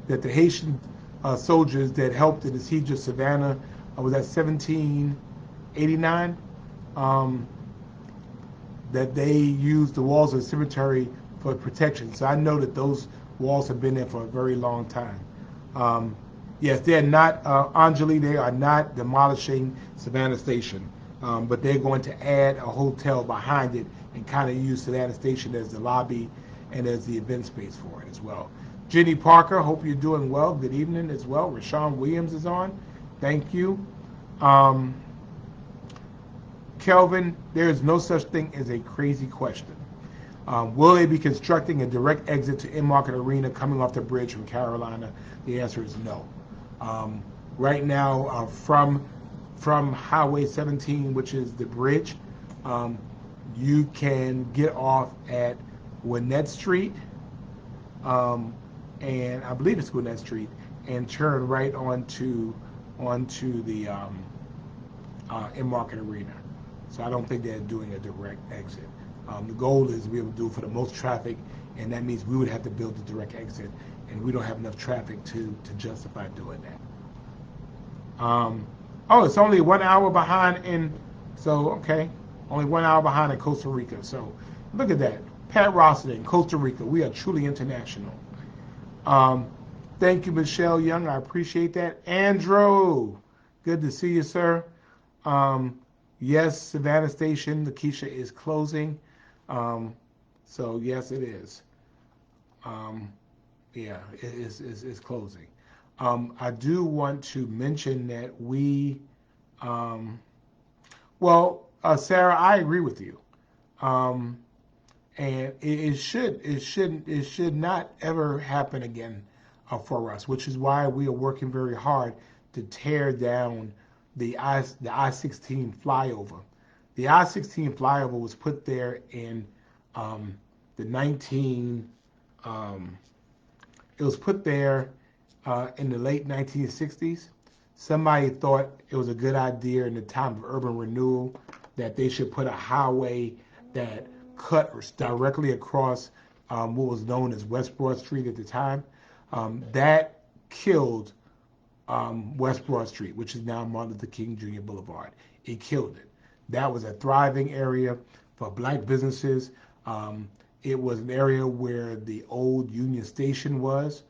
that the Haitian soldiers that helped in the siege of Savannah was that 1789, that they used the walls of the cemetery for protection. So I know that those walls have been there for a very long time. Yes, they're not, Anjali, they are not demolishing Savannah Station, but they're going to add a hotel behind it and kind of use Savannah Station as the lobby and as the event space for it as well. Jenny Parker, hope you're doing well. Good evening as well. Rashawn Williams is on. Thank you. Kelvin, there is no such thing as a crazy question. Will they be constructing a direct exit to In-Market Arena coming off the bridge from Carolina? The answer is no. Right now, from Highway 17, which is the bridge, you can get off at Gwinnett Street, and and I believe it's Gwinnett Street, and turn right onto the in-market arena. So I don't think they're doing a direct exit. The goal is to be able to do it for the most traffic, and that means we would have to build a direct exit, and we don't have enough traffic to justify doing that. Oh, it's only 1 hour behind so okay, only 1 hour behind in Costa Rica. So look at that. Pat Rossiter, Costa Rica. We are truly international. Um, Thank you, Michelle Young. I appreciate that. Andrew, good to see you, sir. Um, yes, Savannah Station, Lakeisha, is closing. Um, so yes, it is. Um, yeah, it's closing. I do want to mention that um, Sarah, I agree with you. Um, and it should not ever happen again for us, which is why we are working very hard to tear down the I-16 flyover. The I-16 flyover was put there in um, the 19 um, it was put there in the late 1960s. Somebody thought it was a good idea in the time of urban renewal that they should put a highway that cut directly across what was known as West Broad Street at the time. That killed West Broad Street, which is now Martin Luther King Jr. Boulevard. It killed it. That was a thriving area for black businesses. Um, it was an area where the old Union Station was.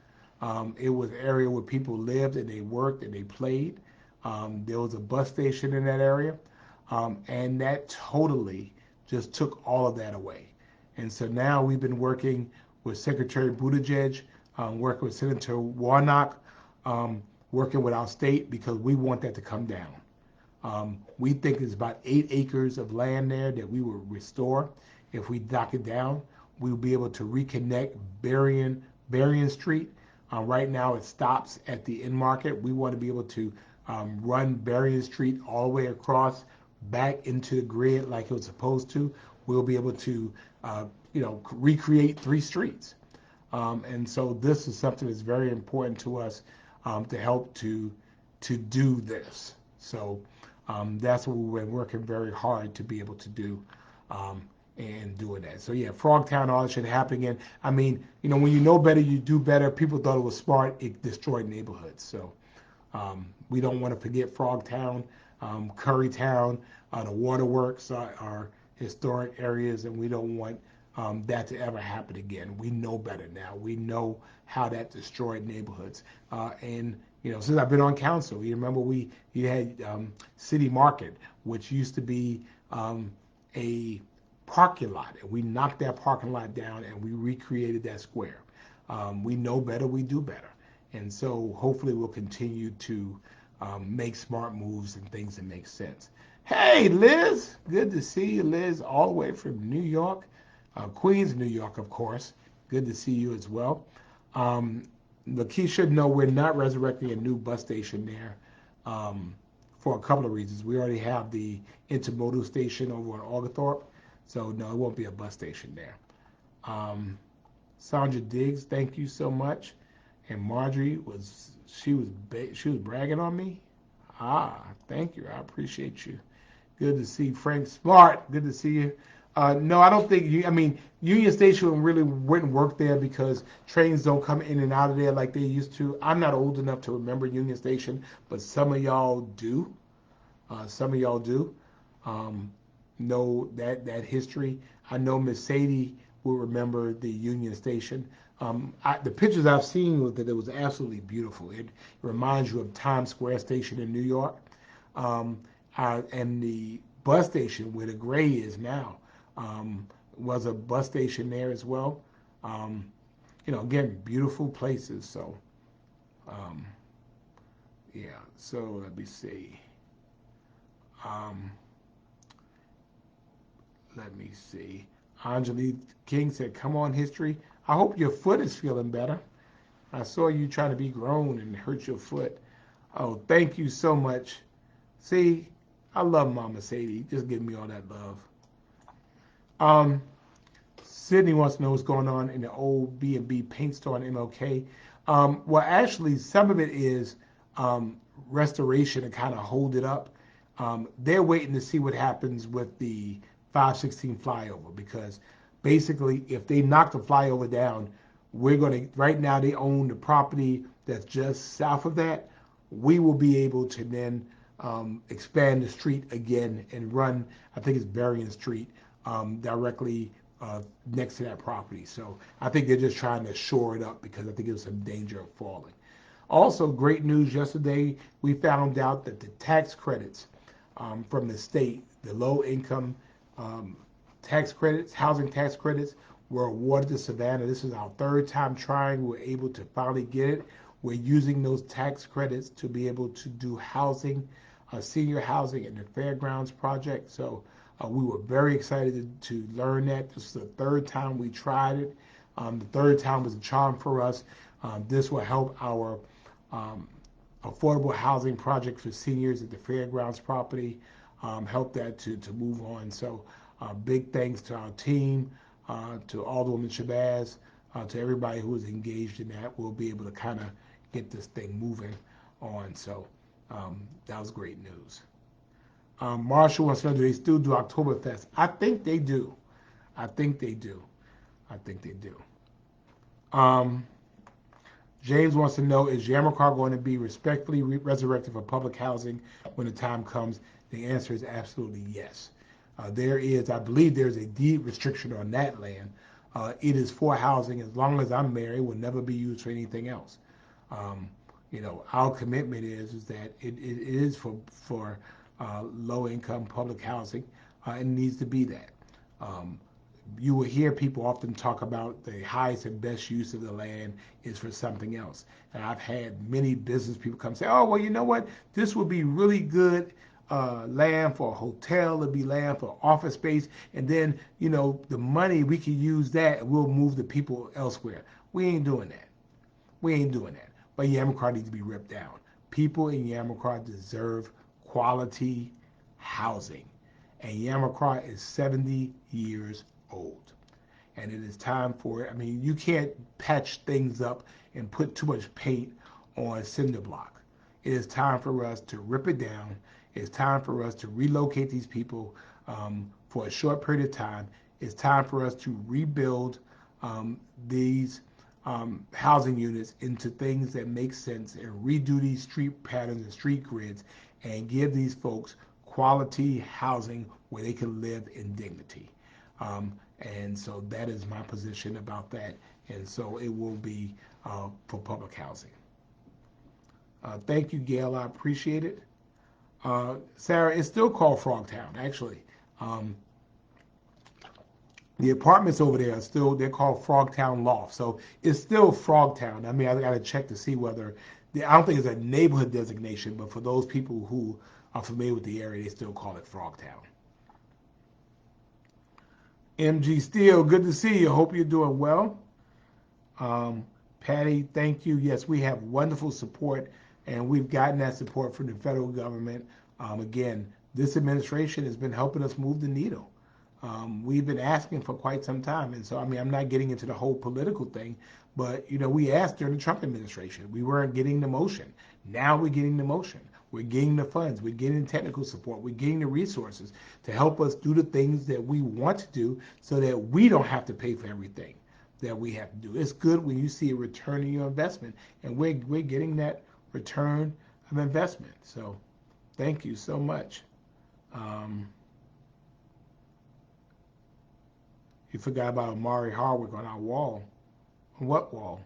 It was an area where people lived and they worked and they played. There was a bus station in that area. And that totally just took all of that away. And so now we've been working with Secretary Buttigieg, working with Senator Warnock, um, working with our state because we want that to come down. We think it's about 8 acres of land there that we will restore. If we knock it down, we'll be able to reconnect Berrien Street. Right now, it stops at the end market. We want to be able to run Berrien Street all the way across back into the grid like it was supposed to. We'll be able to, recreate 3 streets. And so this is something that's very important to us to help to do this. So that's what we've been working very hard to be able to do and doing that. So yeah, Frogtown, all that should happen again. I mean, when you know better, you do better. People thought it was smart. It destroyed neighborhoods. So we don't want to forget Frogtown, Currytown, the waterworks are historic areas, and we don't want that to ever happen again. We know better now. We know how that destroyed neighborhoods. And since I've been on council, you remember you had City Market, which used to be a parking lot, and we knocked that parking lot down and we recreated that square. We know better. We do better. And so hopefully we'll continue to make smart moves and things that make sense. Hey, Liz, good to see you, Liz, all the way from New York, Queens, New York, of course. Good to see you as well. Lakeisha, no, we're not resurrecting a new bus station there for a couple of reasons. We already have the intermodal station over on Oglethorpe, so no, it won't be a bus station there. Sandra Diggs, thank you so much. And Marjorie was bragging on me. Thank you. I appreciate you. Good to see Frank Smart. Good to see you. No, I don't think I mean, Union Station really wouldn't work there because trains don't come in and out of there like they used to. I'm not old enough to remember Union Station, but some of y'all do. Some of y'all do know that history. I know Miss Sadie will remember the Union Station. The pictures I've seen with it was absolutely beautiful. It reminds you of Times Square Station in New York. And the bus station where the Gray is now was a bus station there as well. Again, beautiful places. So, yeah. So let me see. Let me see. Angelique King said, "Come on, history. I hope your foot is feeling better. I saw you trying to be grown and hurt your foot. Oh, thank you so much. See, I love Mama Sadie. Just give me all that love. Um, Sydney wants to know what's going on in the old B&B paint store in MLK. Well, actually, some of it is restoration to kind of hold it up. They're waiting to see what happens with the 516 flyover because basically, if they knock the flyover down, we're going to, right now, they own the property that's just south of that. We will be able to then expand the street again and run, I think it's Berrien Street, directly next to that property. So I think they're just trying to shore it up because I think there's some danger of falling. Also, great news yesterday, we found out that the tax credits from the state, the low income tax credits, housing tax credits, were awarded to Savannah. This is our third time trying. We're able to finally get it. We're using those tax credits to be able to do housing, senior housing in the Fairgrounds project. So we were very excited to learn that. This is the third time we tried it. The third time was a charm for us. This will help our affordable housing project for seniors at the Fairgrounds property, help that to move on. So big thanks to our team, to Alderwoman Shabazz, to everybody who was engaged in that. We'll be able to kind of get this thing moving on. So that was great news. Marshall wants to know, do they still do Oktoberfest? I think they do. I think they do. I think they do. James wants to know, is Yamacraw going to be respectfully resurrected for public housing when the time comes? The answer is absolutely yes. There is, I believe there's a deed restriction on that land. It is for housing. As long as I'm mayor, it will never be used for anything else. Our commitment is that it is for low-income public housing. It needs to be that. You will hear people often talk about the highest and best use of the land is for something else. And I've had many business people come say, oh, well, you know what? This would be really good land for a hotel, it'd be land for office space. And then, the money, we can use that and we'll move the people elsewhere. We ain't doing that. We ain't doing that. But Yamacraw needs to be ripped down. People in Yamacraw deserve quality housing. And Yamacraw is 70 years old. And it is time for it. I mean, you can't patch things up and put too much paint on cinder block. It is time for us to rip it down. It's time for us to relocate these people for a short period of time. It's time for us to rebuild these housing units into things that make sense and redo these street patterns and street grids and give these folks quality housing where they can live in dignity. And so that is my position about that. And so it will be for public housing. Thank you, Gail. I appreciate it. Sarah, it's still called Frogtown, actually. The apartments over there they're called Frogtown Loft. So it's still Frogtown. I mean, I got to check to see whether, I don't think it's a neighborhood designation, but for those people who are familiar with the area, they still call it Frogtown. MG Steele, good to see you. Hope you're doing well. Patty, thank you. Yes, we have wonderful support, and we've gotten that support from the federal government. Again, this administration has been helping us move the needle. We've been asking for quite some time. And so, I mean, I'm not getting into the whole political thing, but, we asked during the Trump administration. We weren't getting the motion. Now we're getting the motion. We're getting the funds. We're getting technical support. We're getting the resources to help us do the things that we want to do so that we don't have to pay for everything that we have to do. It's good when you see a return on your investment, and we're getting that return of investment. So thank you so much. You forgot about Amari Hardwick on our wall. On what wall?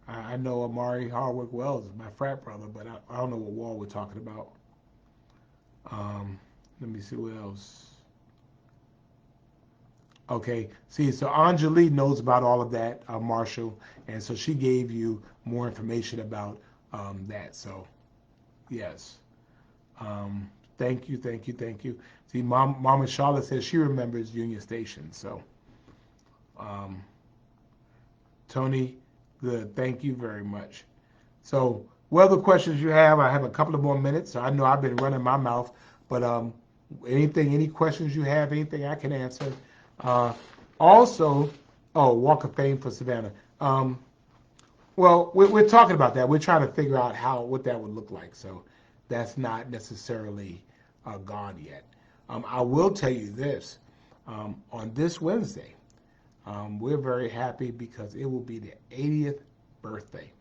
I know Amari Hardwick Wells is my frat brother, but I don't know what wall we're talking about. Let me see what else. Okay, see, so Anjali knows about all of that, Marshall, and so she gave you more information about that. So, yes. Thank you. See, Mama Charlotte says she remembers Union Station. So, Tony, good. Thank you very much. So, what other questions you have? I have a couple of more minutes. So I know I've been running my mouth, but any questions you have, anything I can answer, Uh, also, oh, Walk of Fame for Savannah. Well, we're talking about that. We're trying to figure out what that would look like. So that's not necessarily gone yet. I will tell you this: on this Wednesday, we're very happy because it will be the 80th birthday,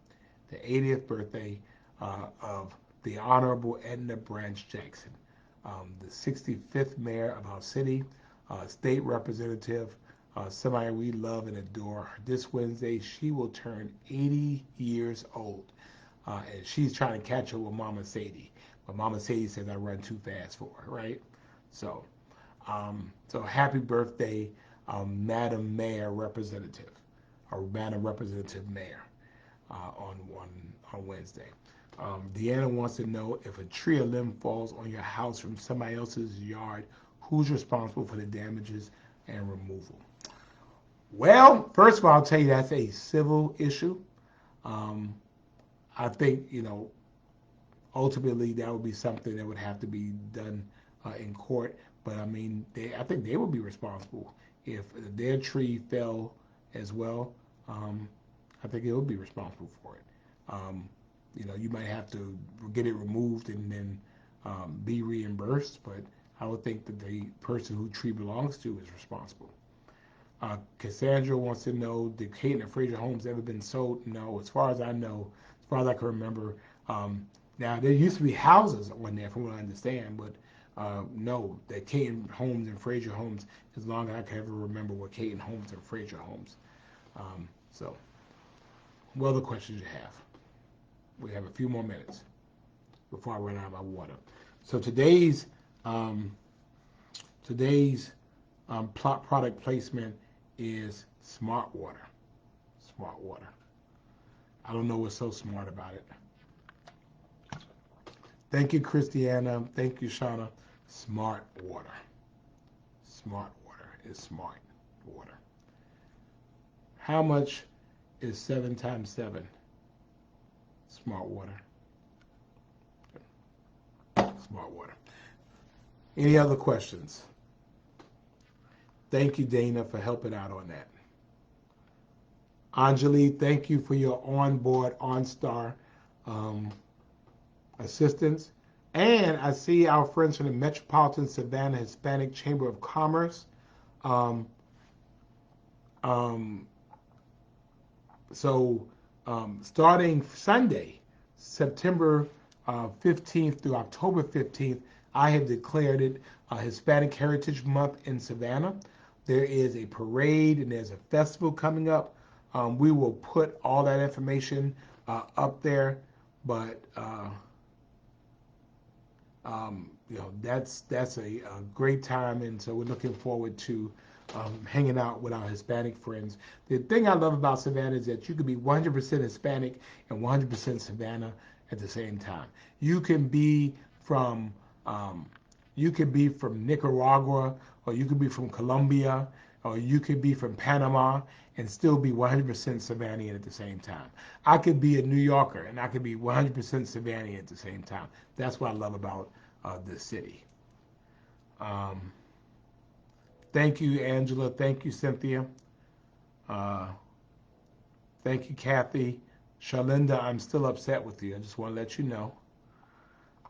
the 80th birthday of the Honorable Edna Branch Jackson, the 65th mayor of our city, state representative, somebody we love and adore. This Wednesday, she will turn 80 years old, and she's trying to catch up with Mama Sadie. But Mama Sadie says I run too fast for her, right? So, so happy birthday, Madam Mayor Representative, or Madam Representative Mayor, on Wednesday. Deanna wants to know if a tree or limb falls on your house from somebody else's yard, who's responsible for the damages and removal? Well, first of all, I'll tell you that's a civil issue. Um, I think, ultimately that would be something that would have to be done in court. But I mean, I think they would be responsible if their tree fell as well. Um, I think it would be responsible for it. Um, you might have to get it removed and then be reimbursed, but I would think that the person who tree belongs to is responsible. Cassandra wants to know, did Cayton and Fraser homes ever been sold? No, as far as I know, as far as I can remember. Now, there used to be houses on there, from what I understand, but no, the Cayton homes and Fraser homes, as long as I can ever remember, were Cayton homes and Fraser homes. So, what other questions you have? We have a few more minutes before I run out of my water. So um, today's product placement is smart water. Smart water. I don't know what's so smart about it. Thank you, Christiana. Thank you, Shauna. Smart water. Smart water is smart water. How much is 7 times 7? Smart water. Smart water. Any other questions? Thank you, Dana, for helping out on that. Anjali, thank you for your onboard OnStar um, assistance. And I see our friends from the Metropolitan Savannah Hispanic Chamber of Commerce. Um, um, so starting Sunday, September 15th through October 15th, I have declared it Hispanic Heritage Month in Savannah. There is a parade and there's a festival coming up. We will put all that information up there, but that's a great time, and so we're looking forward to hanging out with our Hispanic friends. The thing I love about Savannah is that you can be 100% Hispanic and 100% Savannah at the same time. You can be from um, you could be from Nicaragua, or you could be from Colombia, or you could be from Panama and still be 100% Savannah at the same time. I could be a New Yorker and I could be 100% Savannah at the same time. That's what I love about this city. Um, Thank you, Angela. Thank you, Cynthia. Uh, Thank you, Kathy. Charlinda, I'm still upset with you. I just want to let you know.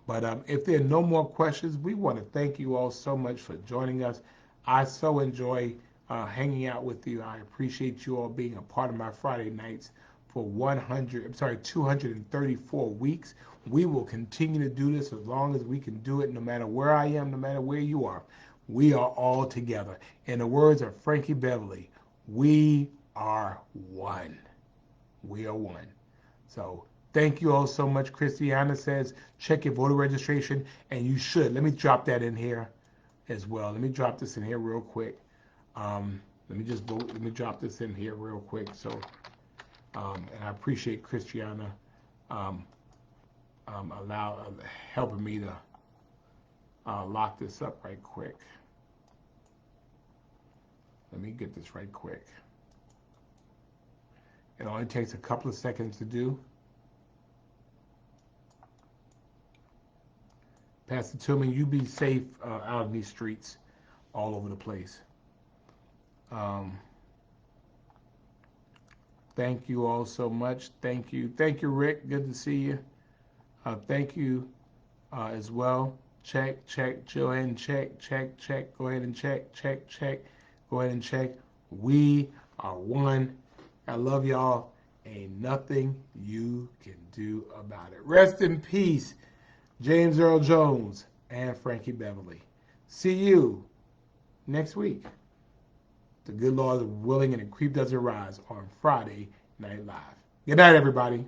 But if there are no more questions, we want to thank you all so much for joining us. I so enjoy hanging out with you. I appreciate you all being a part of my Friday nights for 234 weeks. We will continue to do this as long as we can do it, no matter where I am, no matter where you are. We are all together. In the words of Frankie Beverly, we are one. We are one. So thank you all so much. Christiana says, check your voter registration, and you should. Let me drop that in here as well. Let me drop this in here real quick. Let me drop this in here real quick. So, and I appreciate Christiana um, helping me to lock this up right quick. Let me get this right quick. It only takes a couple of seconds to do. Pastor Tillman, you be safe out in these streets all over the place. Um, thank you all so much. Thank you, Rick. Good to see you. Thank you as well. Check, go ahead and check. Go ahead and check. Go ahead and check. We are one. I love y'all. Ain't nothing you can do about it. Rest in peace, James Earl Jones and Frankie Beverly. See you next week. The good Lord is willing and the creep doesn't rise on Friday Night Live. Good night, everybody.